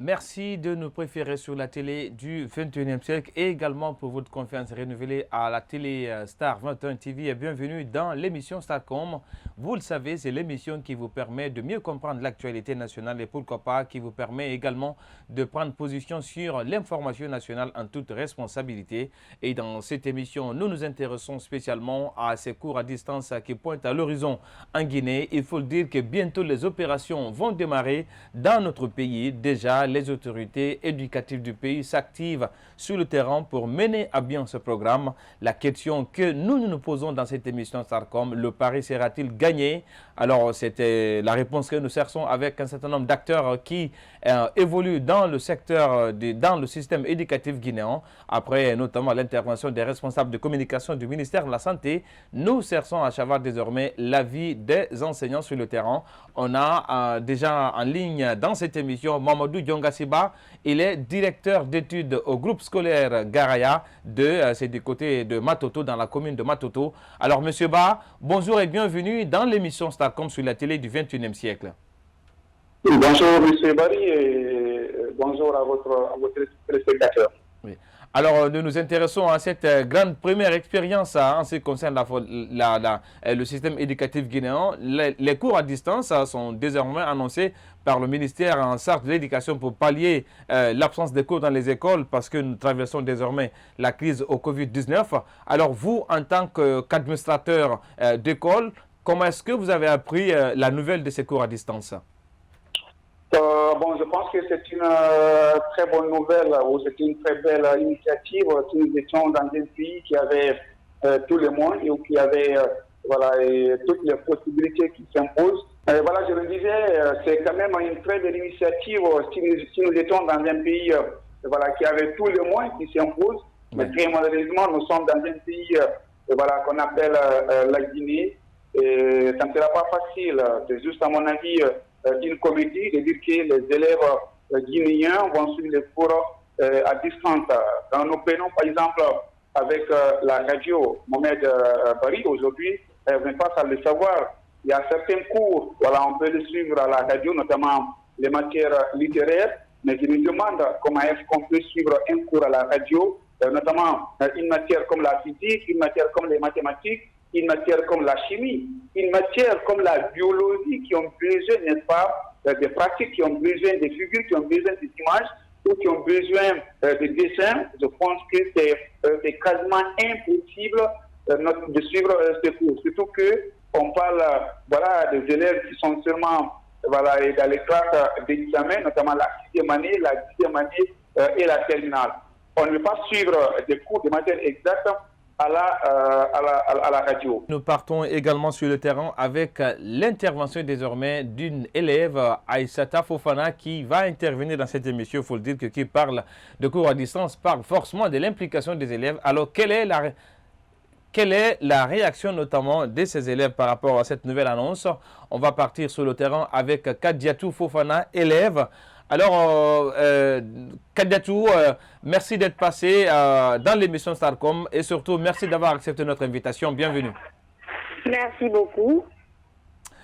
Merci de nous préférer sur la télé du 21e siècle et également pour votre confiance renouvelée à la télé Star 21 TV et bienvenue dans l'émission Starcom. Vous le savez, c'est l'émission qui vous permet de mieux comprendre l'actualité nationale et pourquoi pas qui vous permet également de prendre position sur l'information nationale en toute responsabilité. Et dans cette émission, nous nous intéressons spécialement à ces cours à distance qui pointent à l'horizon en Guinée. Il faut le dire que bientôt les opérations vont démarrer dans notre pays. Déjà, les autorités éducatives du pays s'activent sur le terrain pour mener à bien ce programme. La question que nous nous posons dans cette émission Starcom, le pari sera-t-il gagné? Alors, c'était la réponse que nous cherchons avec un certain nombre d'acteurs qui évoluent dans le secteur, dans le système éducatif guinéen. Après, notamment, l'intervention des responsables de communication du ministère de la Santé, nous cherchons à savoir désormais l'avis des enseignants sur le terrain. On a déjà en ligne dans cette émission Mamadou Diongasiba. Il est directeur d'études au groupe scolaire Garaya, c'est du côté de Matoto, dans la commune de Matoto. Alors, monsieur Ba, bonjour et bienvenue dans l'émission Starcom sur la télé du 21e siècle. Bonjour, monsieur Barry, et bonjour à votre téléspectateur. Oui. Alors, nous nous intéressons à cette grande première expérience en ce qui concerne le système éducatif guinéen. Les cours à distance sont désormais annoncés par le ministère en charge de l'éducation pour pallier l'absence de cours dans les écoles parce que nous traversons désormais la crise au Covid-19. Alors, vous, en tant qu'administrateur d'école, comment est-ce que vous avez appris la nouvelle de ces cours à distance? Bon, je pense que c'est une très bonne nouvelle ou c'est une très belle initiative. Si nous étions dans un pays qui avait tous les moyens et qui avait toutes les possibilités qui s'imposent. Voilà, je le disais, c'est quand même une très belle initiative si nous étions dans un pays qui avait tous les moyens qui s'imposent. Mais très malheureusement, nous sommes dans un pays qu'on appelle la Guinée. Et ça ne sera pas facile. C'est juste, à mon avis, d'une comédie de dire que les élèves guinéens vont suivre les cours à distance. Dans nos pays, par exemple, avec la radio Mohamed Barry, aujourd'hui, vous n'êtes pas à le savoir, il y a certains cours, on peut les suivre à la radio, notamment les matières littéraires, mais je me demande comment est-ce qu'on peut suivre un cours à la radio, notamment une matière comme la physique, une matière comme les mathématiques, une matière comme la chimie, une matière comme la biologie qui ont besoin, n'est-ce pas, des pratiques, qui ont besoin des figures, qui ont besoin des images, ou qui ont besoin de dessins. Je pense que c'est quasiment impossible de suivre ce cours. Surtout qu'on parle des élèves qui sont seulement dans les classes d'examen, notamment la 6e année, la 10e année et la terminale. On ne peut pas suivre des cours de matière exacte à la radio. Nous partons également sur le terrain avec l'intervention désormais d'une élève, Aïssata Fofana, qui va intervenir dans cette émission. Il faut le dire que qui parle de cours à distance parle forcément de l'implication des élèves. Alors, quelle est la réaction notamment de ces élèves par rapport à cette nouvelle annonce? On va partir sur le terrain avec Kadiatou Fofana, élève. Alors, Kadiatou, merci d'être passé dans l'émission Starcom et surtout merci d'avoir accepté notre invitation. Bienvenue. Merci beaucoup.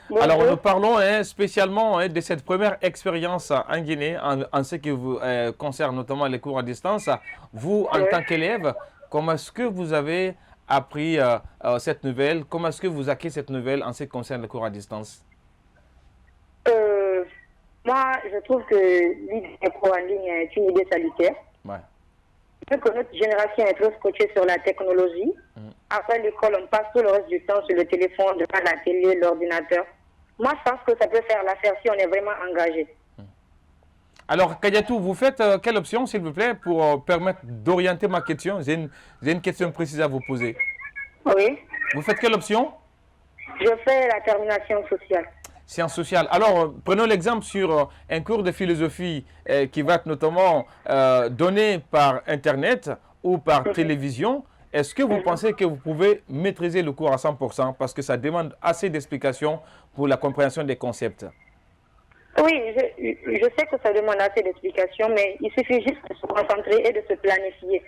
Bonjour. Alors, nous parlons spécialement de cette première expérience en Guinée en ce qui vous concerne notamment les cours à distance. Vous, en tant qu'élève, comment est-ce que vous avez appris cette nouvelle? Comment est-ce que vous acquis cette nouvelle en ce qui concerne les cours à distance? Moi, je trouve que l'idée des cours en ligne est une idée salutaire. Ouais. Vu que notre génération est trop scotchée sur la technologie, après l'école, on passe tout le reste du temps sur le téléphone, devant la télé, l'ordinateur. Moi, je pense que ça peut faire l'affaire si on est vraiment engagé. Alors, Kadiatou, vous faites quelle option, s'il vous plaît, pour permettre d'orienter ma question? J'ai une question précise à vous poser. Oui. Vous faites quelle option? Je fais la termination sociale. Sciences sociales. Alors, prenons l'exemple sur un cours de philosophie qui va être notamment donné par Internet ou par télévision. Est-ce que vous pensez que vous pouvez maîtriser le cours à 100% parce que ça demande assez d'explications pour la compréhension des concepts? Oui, je sais que ça demande assez d'explications, mais il suffit juste de se concentrer et de se planifier.